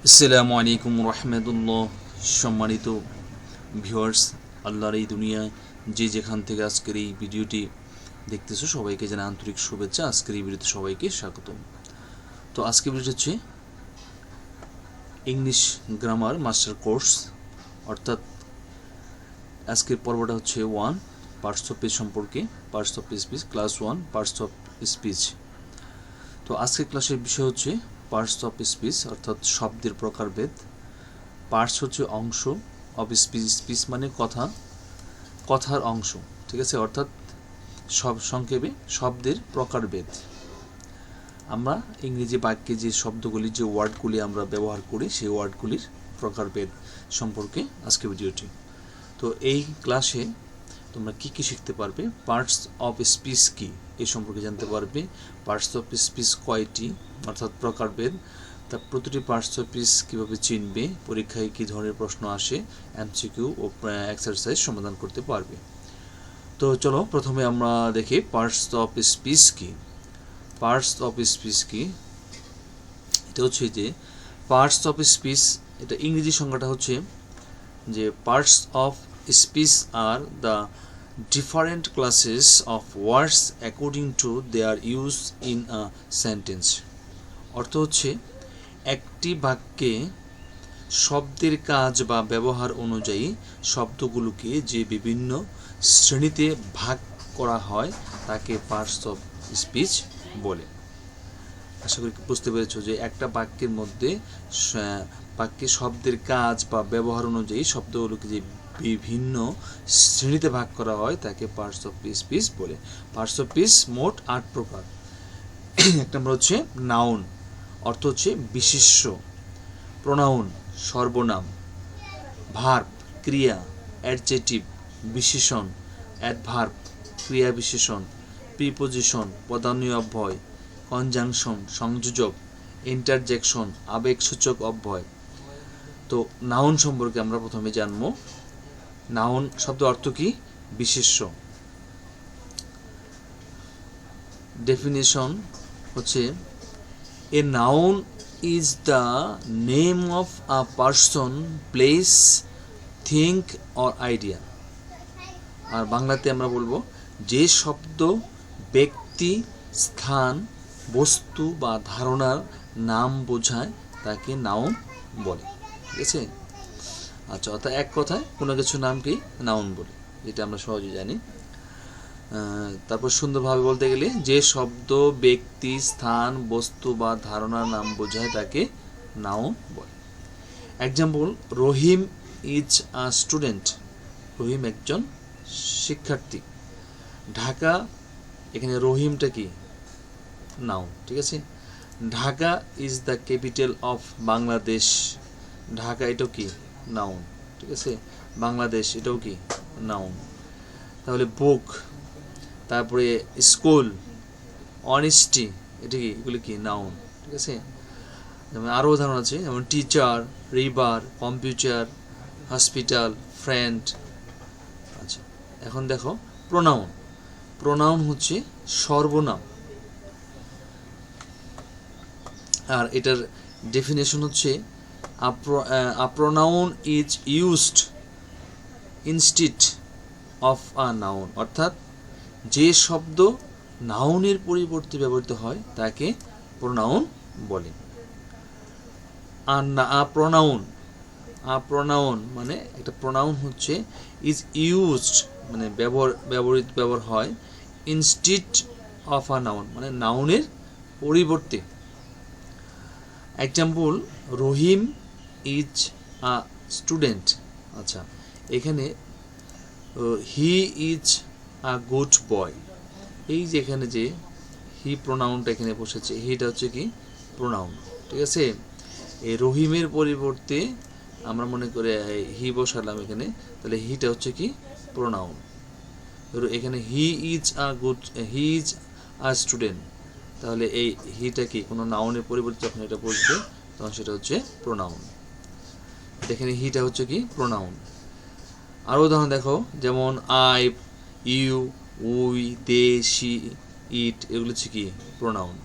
আসসালামু আলাইকুম রহমতুল্লাহ। সম্মানিত ভিউয়ার্স, আল্লাহর এই দুনিয়ায় যে যেখান থেকে আজকের এই ভিডিওটি দেখতেছো সবাইকে জানাই আন্তরিক শুভেচ্ছা। আজকের এই ভিডিওতে সবাইকে স্বাগতম। তো আজকে ভিডিওটি হচ্ছে ইংলিশ গ্রামার মাস্টার কোর্স, অর্থাৎ আজকের পর্বটা হচ্ছে 1 পার্টস অফ স্পিচ সম্পর্কে। Parts of speech class 1 parts of speech. তো আজকের ক্লাসের বিষয় হচ্ছে পার্টস অফ স্পিচ, অর্থাৎ শব্দের প্রকারভেদ। পার্টস হচ্ছে অংশ, অফ স্পিচ স্পিচ মানে কথা, কথার অংশ, ঠিক আছে, অর্থাৎ সব সংক্ষেপে শব্দের প্রকারভেদ। আমরা ইংরেজি বাক্যে যে শব্দগুলি, যে ওয়ার্ডগুলি আমরা ব্যবহার করি, সেই ওয়ার্ডগুলির প্রকারভেদ সম্পর্কে আজকে ভিডিওটি। তো এই ক্লাসে তোমরা কী কী শিখতে পারবে, পার্টস অফ স্পিচ কী এই সম্পর্কে জানতে পারবে, পার্টস অফ স্পিচ কয়টি অর্থাৎ প্রকারভেদ, তার প্রতিটি পার্টস অফ স্পিচ কীভাবে চিনবে, পরীক্ষায় কী ধরনের প্রশ্ন আসে, এমসিকিউ ও এক্সারসাইজ সমাধান করতে পারবে। তো চলো প্রথমে আমরা দেখি পার্টস অফ স্পিচ কী। পার্টস অফ স্পিচ কী, এটা হচ্ছে যে পার্টস অফ স্পিচ, এটা ইংরেজি সংজ্ঞাটা হচ্ছে যে parts of speech are the different classes of words according to their use in a sentence। অর্থ হচ্ছে একটি বাক্যে শব্দের কাজ বা ব্যবহার অনুযায়ী শব্দগুলোকে যে বিভিন্ন শ্রেণীতে ভাগ করা হয় তাকে পার্টস অফ স্পিচ বলে। আশা করি বুঝতে পেরেছো যে একটা বাক্যের মধ্যে বাক্যে শব্দের কাজ বা ব্যবহার অনুযায়ী শব্দগুলোকে যে বিভিন্ন শ্রেণীতে ভাগ করা হয় তাকে পার্টস অফ স্পিচ বলে। পার্টস অফ স্পিচ মোট 8 প্রকার। এক নম্বর হচ্ছে নাউন, অর্থ হচ্ছে বিশেষ্য, প্রোনাউন সর্বনাম, ভার্ব ক্রিয়া, অ্যাডজেক্টিভ বিশেষণ, অ্যাডভার্ব ক্রিয়া বিশেষণ, প্রিপোজিশন পদান্বয়ী অব্যয়, কনজাংশন সংযোজক, ইন্টারজেকশন আবেগসূচক অব্যয়। তো নাউন সম্পর্কে আমরা প্রথমে জানব। নাউন শব্দ অর্থ কি? বিশেষ্য। ডেফিনেশন হচ্ছে a noun is the name of a person, place, thing or idea. আর বাংলাতে আমরা বলবো যে শব্দ ব্যক্তি, স্থান, বস্তু বা ধারণার নাম বোঝায় তাকে নাউন বলে, ঠিক আছে। আচ্ছা, অর্থাৎ এক কথায় কোনো কিছুর নামকে নাউন বলে, যেটা আমরা সহজে জানি। তারপর সুন্দরভাবে বলতে গেলে যে শব্দ ব্যক্তি, স্থান, বস্তু বা ধারণার নাম বোঝায় তাকে নাউন বলে। Example, Rahim is a student. Rahim একজন শিক্ষার্থী। ঢাকা, এখানে রহিমটা কি? নাউন, ঠিক আছে। Dhaka is the capital of Bangladesh. Dhaka এটাও কি? নাউন, ঠিক আছে। বাংলাদেশ এটাও কি? নাউন। তাহলে বুক, তারপরে স্কুল, অনেস্টি, এটা কি? এগুলো কি? নাউন, ঠিক আছে। যেমন আরও উদাহরণ আছে, যেমন teacher, river, computer, hospital, friend. আচ্ছা, এখন দেখো প্রোনাউন। প্রোনাউন হচ্ছে সর্বনাম, আর এটার ডেফিনেশন হচ্ছে a pronoun is used instead of a noun। অর্থাৎ যে শব্দ নাউনের পরিবর্তে ব্যবহৃত হয় তাকে প্রোনাউন বলে। প্রোনাউন মানে একটা প্রোনাউন হচ্ছে ইজ ইউজড মানে ব্যবহার হয়, ইনস্টিড অফ আ নাউন মানে নাউনের পরিবর্তে। Example, Rahim is a student. আচ্ছা, এখানে হি ইজ আ গুড বয়। এই যে এখানে যে হি প্রোনাউনটা এখানে বসেছে, হিটা হচ্ছে কি? প্রোনাউন, ঠিক আছে। এই রহিমের পরিবর্তে আমরা মনে করে হি বসালাম এখানে, তাহলে হিটা হচ্ছে কি? প্রোনাউন। এখানে হি ইজ আ স্টুডেন্ট, তাহলে এই হিটা কি? কোনো নাউনের পরিবর্তে যখন এটা বসবে তখন সেটা হচ্ছে প্রোনাউন। এখানে হিটা হচ্ছে কি? প্রোনাউন। আরও উদাহরণ দেখো, যেমন I, you, we, they, she, it, এগুলো হচ্ছে কি? প্রোনাউন।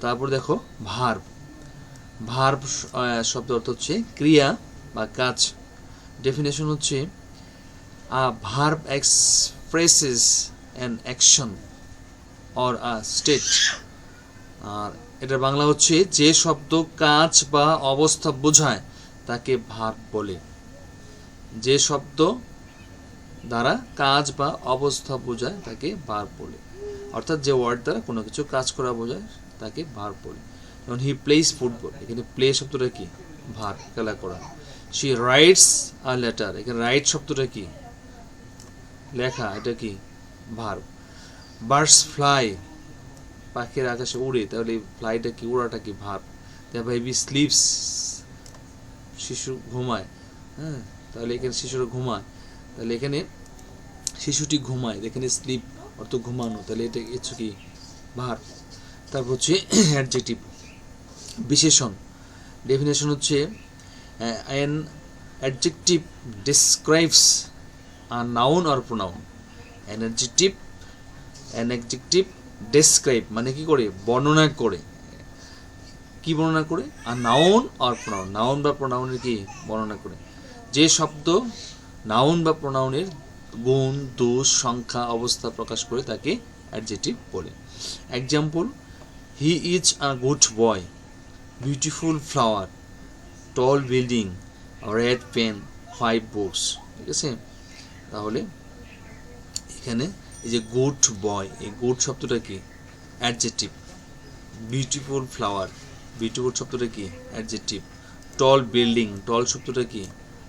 তারপর দেখো ভার্ব। ভার্ব শব্দ অর্থ হচ্ছে ক্রিয়া বা কাজ। ডেফিনেশন হচ্ছে a verb expresses an action or a state. আর এটার বাংলা হচ্ছে যে শব্দ কাজ বা অবস্থা বোঝায় তাকে ভার্ব বলে। যে শব্দ দ্বারা কাজ বা অবস্থা বোঝায় তাকে ভার্ব বলে, অর্থাৎ যে ওয়ার্ড দ্বারা কোনো কিছু কাজ করা বোঝায় তাকে ভার্ব বলে। যেমন হি প্লেস ফুটবল, এখানে প্লে শব্দটা কি? ভার্ব, খেলা করা। শি রাইটস আ লেটার, এখানে রাইট শব্দটা কি? লেখা, এটা কি? ভার্ব। বার্ডস ফ্লাই, পাখির আকাশে উড়ে, তাহলে ফ্লাইটা কি? উড়াটা কি? ভার্ব। বেবি স্লিপস, শিশু ঘুমায়, হ্যাঁ, তাহলে এখানে শিশুরা ঘুমায়, তাহলে এখানে শিশুটি ঘুমায়, এখানে স্লিপ অর্থ ঘুমানো, তাহলে এটা হচ্ছে কি? ভার্ব। তারপর হচ্ছে অ্যাডজেক্টিভ, বিশেষণ। ডেফিনেশন হচ্ছে an adjective describes a noun or pronoun. An adjective describe মানে কি করে? বর্ণনা করে। কি বর্ণনা করে? আর নাউন আর প্রোনাউন, নাউন বা প্রোনাউনের কি? বর্ণনা করে। যে শব্দ নাউন বা প্রোনাউনের গুণ, দোষ, সংখ্যা, অবস্থা প্রকাশ করে তাকে অ্যাডজেক্টিভ বলে। Example, he is a good boy, beautiful flower, tall building, red pen, 5 books. ঠিক আছে, তাহলে এখানে এই যে গুড বয়, এই গুড শব্দটা কি? অ্যাডজেক্টিভ। বিউটিফুল ফ্লাওয়ার, বিউটিফুল শব্দটা কি? অ্যাডজেক্টিভ। টল বিল্ডিং, টল শব্দটা কি?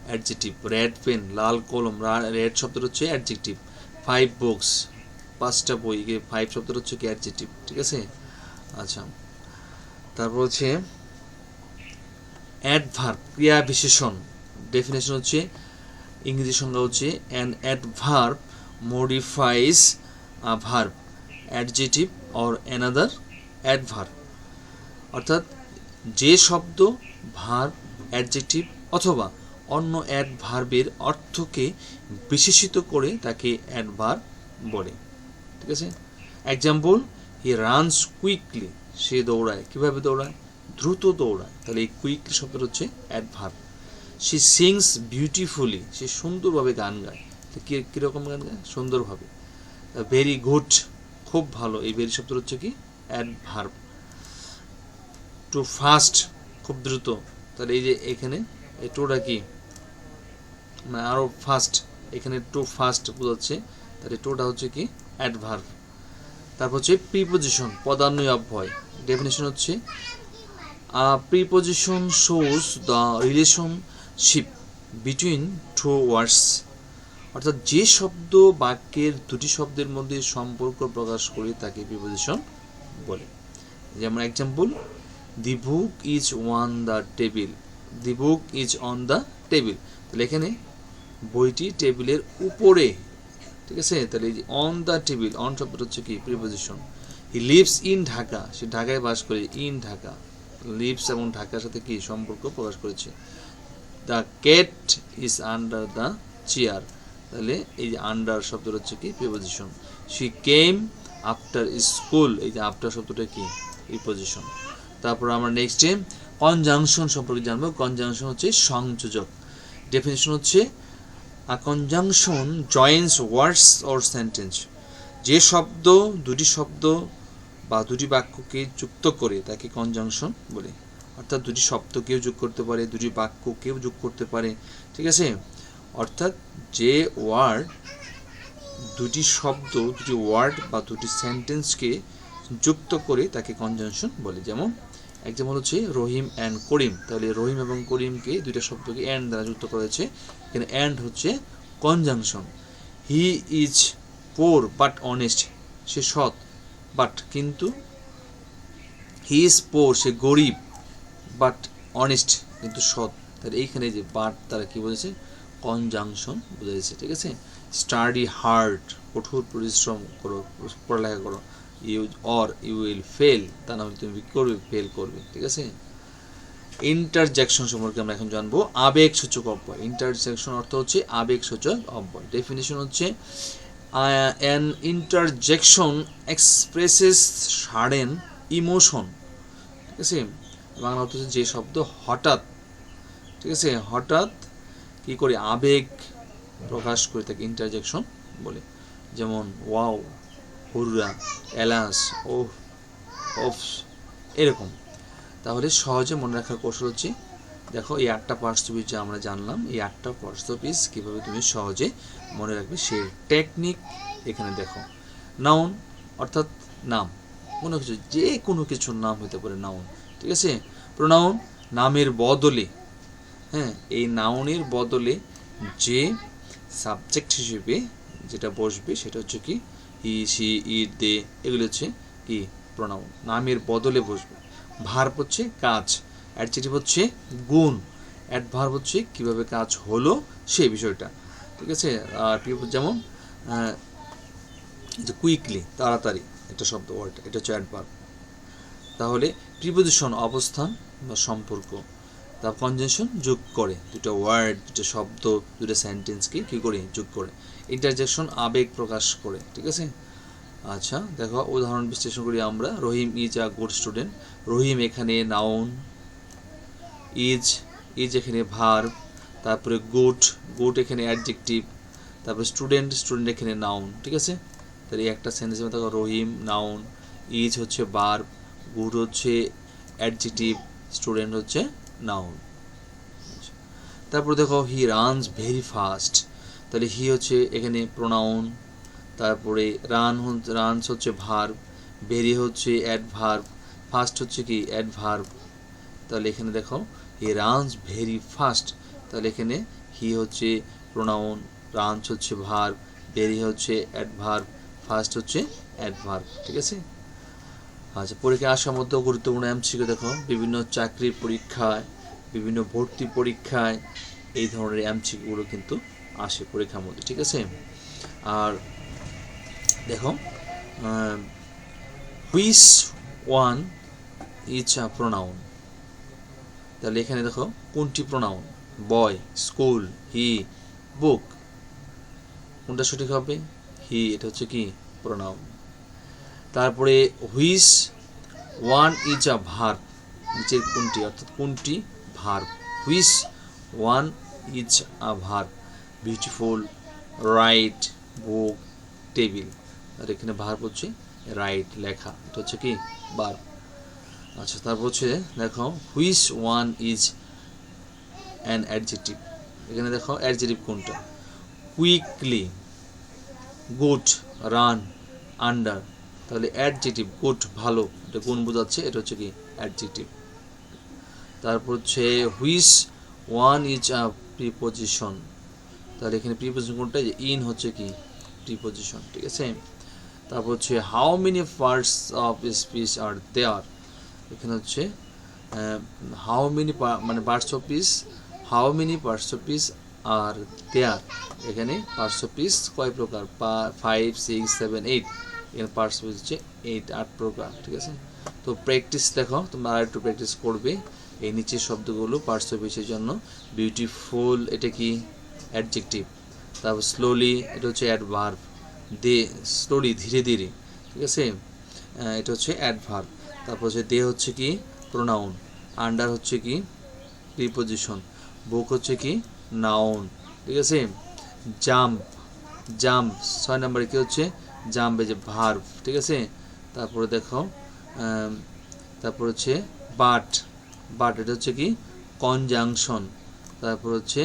অ্যাডজেক্টিভ। রেড পেন, লাল কলম, রেড শব্দটা হচ্ছে অ্যাডজেক্টিভ। 5 বুকস, 5টা বই, 5 শব্দটা হচ্ছে কি? অ্যাডজেক্টিভ। ঠিক আছে, আচ্ছা। তারপর হচ্ছে অ্যাডভার্ব, ক্রিয়া বিশেষণ। ডেফিনেশন হচ্ছে, ইংরেজি সংজ্ঞা হচ্ছে an adverb modifies a verb, adjective or another adverb. অর্থাৎ যে শব্দ ভার্ব, অ্যাডজেক্টিভ অথবা অন্য অ্যাডভার্বের অর্থকে বিশেষিত করে তাকে অ্যাডভার্ব বলে। ঠিক আছে, এক্সাম্পল, হি রানস কুইকলি, সে দৌড়ায়। কিভাবে দৌড়ায়? দ্রুত দৌড়ায়, তাহলে এই কুইকলি শব্দটা হচ্ছে অ্যাডভার্ব। শি সিংস বিউটিফুলি, সে সুন্দরভাবে গান গায়। কীরকম গান গায়? সুন্দরভাবে। ভেরি গুড, খুব ভালো, এই ভেরি শব্দটা হচ্ছে কি? অ্যাডভার্ব। টু ফাস্ট, খুব দ্রুত, তাহলে এই যে এখানে এই টুটা কি? মানে আরও ফাস্ট, এখানে টু ফাস্ট বোঝাচ্ছে, তাহলে টুটা হচ্ছে কি? অ্যাডভার্ব। তারপর হচ্ছে প্রিপোজিশন, পদান্বয় অব্যয়। ডেফিনেশন হচ্ছে preposition shows the relationship between two words. অর্থাৎ যে শব্দ বাক্যের দুটি শব্দের মধ্যে সম্পর্ক প্রকাশ করে তাকে প্রিপোজিশন বলে। যেমন example, the book is on the table, the book is on the table, তাহলে এখানে বইটি টেবিলের উপরে। ঠিক আছে, তাহলে এই যে অন দ্য টেবিল, অন শব্দটা হচ্ছে কি? Preposition. He lives in Dhaka, সে ঢাকায় বাস করে, ইন ঢাকা, লিভস এবং ঢাকার সাথে কি সম্পর্ক প্রকাশ করেছে। The cat is under the chair, তাহলে এই যে আন্ডার শব্দটা হচ্ছে কি? Preposition. She came after school, এই যে আফটার শব্দটা কি? প্রিপোজিশন। তারপর আমরা নেক্সটে কনজাংশন সম্পর্কে জানবো। কনজাংশন হচ্ছে সংযোজক। ডেফিনেশন হচ্ছে a conjunction joins words or sentence. যে শব্দ দুটি শব্দ বা দুটি বাক্যকে যুক্ত করে তাকে কনজাংশন বলে। অর্থাৎ দুটি শব্দ কেউ যোগ করতে পারে, দুটি বাক্য কেউ যোগ করতে পারে। ঠিক আছে, অর্থাৎ যে ওয়ার্ড, দুটি শব্দ, দুটি ওয়ার্ড বা দুটি সেন্টেন্সকে যুক্ত করে তাকে কনজাংশন বলে। যেমন এক্সাম্পল হচ্ছে রহিম অ্যান্ড করিম, তাহলে রহিম এবং করিমকে, দুইটা শব্দকে অ্যান্ড দ্বারা যুক্ত করা হয়েছে, এখানে অ্যান্ড হচ্ছে conjunction. He is poor but honest, সে সৎ বাট কিন্তু, হি ইজ পোর, সে গরিব, বাট অনেস্ট, কিন্তু সৎ, তাহলে এইখানে যে বাট তারা কি বলেছে? কনজাংশন বোঝাইছে। ঠিক আছে, স্টাডি হার্ড, কঠোর পরিশ্রম করো, পড়ালেখা করো। ইউ উইল ফেল, তা না হলে তুমি করবে, ফেল করবে। ঠিক আছে, ইন্টারজেকশন সম্পর্কে আমরা এখন জানবো। আবেগ সূচক অব্যয়। ইন্টারজেকশন অর্থ হচ্ছে আবেগ সূচক অব্যয়। ডেফিনেশন হচ্ছে an interjection expresses sudden emotion. ঠিক আছে, বাংলা অর্থ হচ্ছে যে শব্দ হঠাৎ, ঠিক আছে, হঠাৎ কি করে আবেগ প্রকাশ করে থাকে, ইন্টারজেকশন বলে। যেমন ওয়াও, হুররা, এলাস, ওহ, অফ, এরকম। তাহলে সহজে মনে রাখার কৌশল হচ্ছে, দেখো এই 8টা পার্টস টু পিস যা আমরা জানলাম, এই 8টা পার্টস টু পিস কীভাবে তুমি সহজে মনে রাখবে সেই টেকনিক এখানে দেখো। নাউন অর্থাৎ নাম, কোনো কিছু, যে কোনো কিছুর নাম হতে পারে নাউন, ঠিক আছে। প্রোনাউন নামের বদলে, হ্যাঁ, এই নাউনের বদলে যে সাবজেক্ট হিসেবে যেটা বসবে সেটা হচ্ছে কি হি, সি, ইট, দে, এগুলো হচ্ছে কি প্রোনাউন, নামের বদলে বসবে। ভার্ব হচ্ছে কাজ, অ্যাডজেক্টিভ হচ্ছে গুণ, অ্যাডভার্ব হচ্ছে কিভাবে কাজ হলো সেই বিষয়টা, ঠিক আছে। আর যেমন যে কুইকলি, তাড়াতাড়ি, একটা শব্দ ওয়ার্ড, এটা হচ্ছে অ্যাডভার্ব। তাহলে প্রিপোজিশন অবস্থান বা সম্পর্ক, তার কনজাংশন যোগ করে, দুটো ওয়ার্ড, দুটো শব্দ, দুটো সেন্টেন্সকে কী করে যোগ করে। ইন্টারজেকশন আবেগ প্রকাশ করে, ঠিক আছে। আচ্ছা দেখো উদাহরণ বিশ্লেষণ করি আমরা। রহিম ইজ আ গুড স্টুডেন্ট, রহিম এখানে নাউন, ইজ এখানে ভার্ব, তারপরে গুড এখানে অ্যাডজেক্টিভ, তারপরে স্টুডেন্ট এখানে নাউন, ঠিক আছে। তাহলে একটা সেন্টেন্সে দেখো রহিম নাউন, ইজ হচ্ছে ভার্ব, গুড হচ্ছে অ্যাডজেক্টিভ, স্টুডেন্ট হচ্ছে নাউন। তারপর দেখো হি রানস ভেরি ফাস্ট, তাহলে হি হচ্ছে এখানে প্রোনাউন, তারপরে রানস হচ্ছে ভার্ব, ভেরি হচ্ছে অ্যাডভার্ব, ফাস্ট হচ্ছে কি অ্যাডভার্ব। তাহলে এখানে দেখো হি রানস ভেরি ফাস্ট, তাহলে এখানে হি হচ্ছে প্রোনাউন, রানস হচ্ছে ভার্ব, ভেরি হচ্ছে অ্যাডভার্ব, ফাস্ট হচ্ছে অ্যাডভার্ব, ঠিক আছে। আচ্ছা পরীক্ষায় আসার মধ্যে গুরুত্বপূর্ণ এমসিকিউ দেখো, বিভিন্ন চাকরির পরীক্ষায়, বিভিন্ন ভর্তি পরীক্ষায় এই ধরনের এমসিকিউগুলো কিন্তু আসে পরীক্ষার মধ্যে, ঠিক আছে। আর দেখো which one is a pronoun, তাহলে এখানে দেখো কোনটি প্রোনাউন, বয়, স্কুল, হি, বুক, কোনটা সঠিক হবে, হি, এটা হচ্ছে কি প্রোনাউন। তারপরে which one is a verb, নিচের কোনটি অর্থাৎ কোনটি verb, which one is a verb, beautiful, write, book, table, আর এখানে ভার্ব হচ্ছে রাইট, লেখা, এটা হচ্ছে কি ভার্ব। আচ্ছা তারপর হচ্ছে দেখো which one is an adjective, এখানে দেখো অ্যাডজেক্টিভ কোনটা, কুইকলি, গুড, রান, আন্ডার, তাহলে অ্যাডজেক্টিভ গুড ভালো, এটা গুণ বোঝাচ্ছে, এটা হচ্ছে কি অ্যাডজেক্টিভ। তারপর হচ্ছে which one is a preposition, তাহলে এখানে প্রিপোজিশন কোনটা, যে ইন হচ্ছে কি প্রিপোজিশন, ঠিক আছে। তারপর হচ্ছে how many parts of speech are there, এখানে হচ্ছে হাউ মেনি মানে parts of speech, how many parts of speech are there, এখানে পার্টস অফ স্পিচ কয় প্রকার, 5, 6, 7, 8, এখানে পার্টস অফ স্পিচ হচ্ছে 8 প্রকার, ঠিক আছে। তো প্র্যাকটিস দেখো তোমরা আর একটু প্র্যাকটিস করবে এই নিচের শব্দগুলো পার্টস অফ স্পিচের জন্য। বিউটিফুল এটা কি অ্যাডজেক্টিভ, তারপর স্লোলি এটা হচ্ছে অ্যাডভার্ব, দে স্লোলি ধীরে ধীরে, ঠিক আছে, এটা হচ্ছে অ্যাডভার্ব। তারপর হচ্ছে দে হচ্ছে কি প্রোনাউন, আন্ডার হচ্ছে কি প্রিপোজিশন, বুক হচ্ছে কি নাউন, ঠিক আছে। জাম্প 6 নম্বরে কি হচ্ছে জাম্প, এই যে ভার্ব, ঠিক আছে। তারপরে দেখো তারপর হচ্ছে বাট এটা হচ্ছে কি কনজাংশন, তারপর হচ্ছে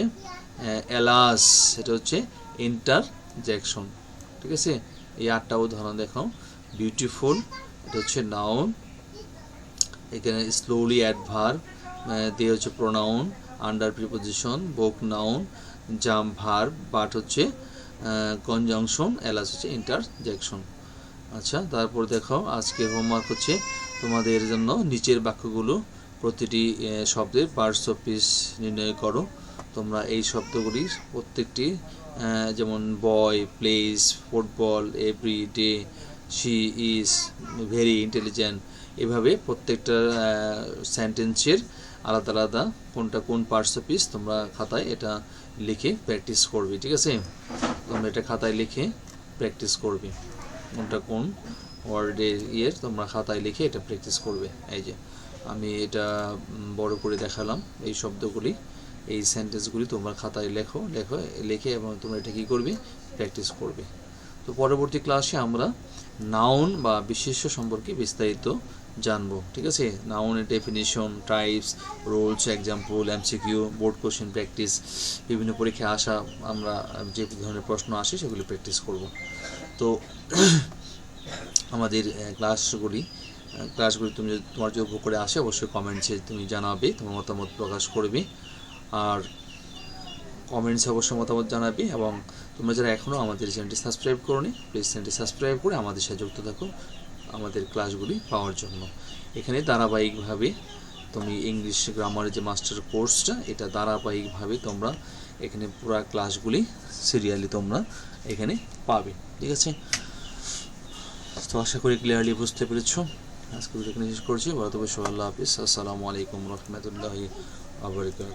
এলাস এটা হচ্ছে ইন্টারজেকশন, ঠিক আছে। এই 8টা উদাহরণ দেখো, বিউটিফুল এটা হচ্ছে নাউন, এখানে স্লোলি অ্যাডভার্ব, দিয়ে হচ্ছে pronoun, under preposition, book noun, jump verb, but হচ্ছে কনজাংশন, এলাস হচ্ছে ইন্টারজেকশন। আচ্ছা তারপর দেখো আজকের হোমওয়ার্ক হচ্ছে তোমাদের জন্য নিচের বাক্যগুলো প্রতিটি শব্দের পার্টস অফ স্পিচ নির্ণয় করো। তোমরা এই শব্দগুলির প্রত্যেকটি যেমন boy, place, football, every day, she is very intelligent, এভাবে প্রত্যেকটা সেন্টেন্সের আলাদা আলাদা কোনটা কোন পার্টস অফ স্পিচ তোমরা খাতায় এটা লিখে প্র্যাকটিস করবে, ঠিক আছে। তোমরা এটা খাতায় লিখে প্র্যাকটিস করবে, কোনটা কোন ওয়ার্ডের তোমরা খাতায় লিখে এটা প্র্যাকটিস করবে। এই যে আমি এটা বড় করে দেখালাম। এই শব্দগুলি, এই সেন্টেন্সগুলি তোমরা খাতায় লিখে এবং তোমরা এটা কী করবে, প্র্যাকটিস করবে। তো পরবর্তী ক্লাসে আমরা নাউন বা বিশেষ্য সম্পর্কে বিস্তারিত জানবো, ঠিক আছে। নাউনের definition, types, roles, example, MCQ, board question practice, বিভিন্ন পরীক্ষায় আসা আমরা যে ধরনের প্রশ্ন আসে সেগুলি প্র্যাকটিস করব। তো আমাদের ক্লাসগুলি তুমি তোমার যে উপর করে আসে অবশ্যই কমেন্টসে তুমি জানাবে, তোমার মতামত প্রকাশ করবে। আর কমেন্টসে অবশ্যই মতামত জানাবে, এবং তোমরা যারা এখনও আমাদের চ্যানেলটি সাবস্ক্রাইব করোনি, প্লিজ চ্যানেলটি সাবস্ক্রাইব করে আমাদের সাথে যুক্ত থাকো আমাদের ক্লাসগুলি পাওয়ার জন্য। এখানে ধারাবাহিকভাবে তুমি ইংলিশ গ্রামারের যে মাস্টার কোর্সটা, এটা ধারাবাহিকভাবে তোমরা এখানে পুরো ক্লাসগুলি সিরিয়ালি তোমরা এখানে পাবে, ঠিক আছে। তো আশা করি ক্লিয়ারলি বুঝতে পেরেছো। আজকে ভিডিও এখানে শেষ করছি। ভালো থাকবে, আল্লাহ হাফিজ। আসসালামু আলাইকুম রহমতুল্লাহি ওয়া বারাকাতুহু।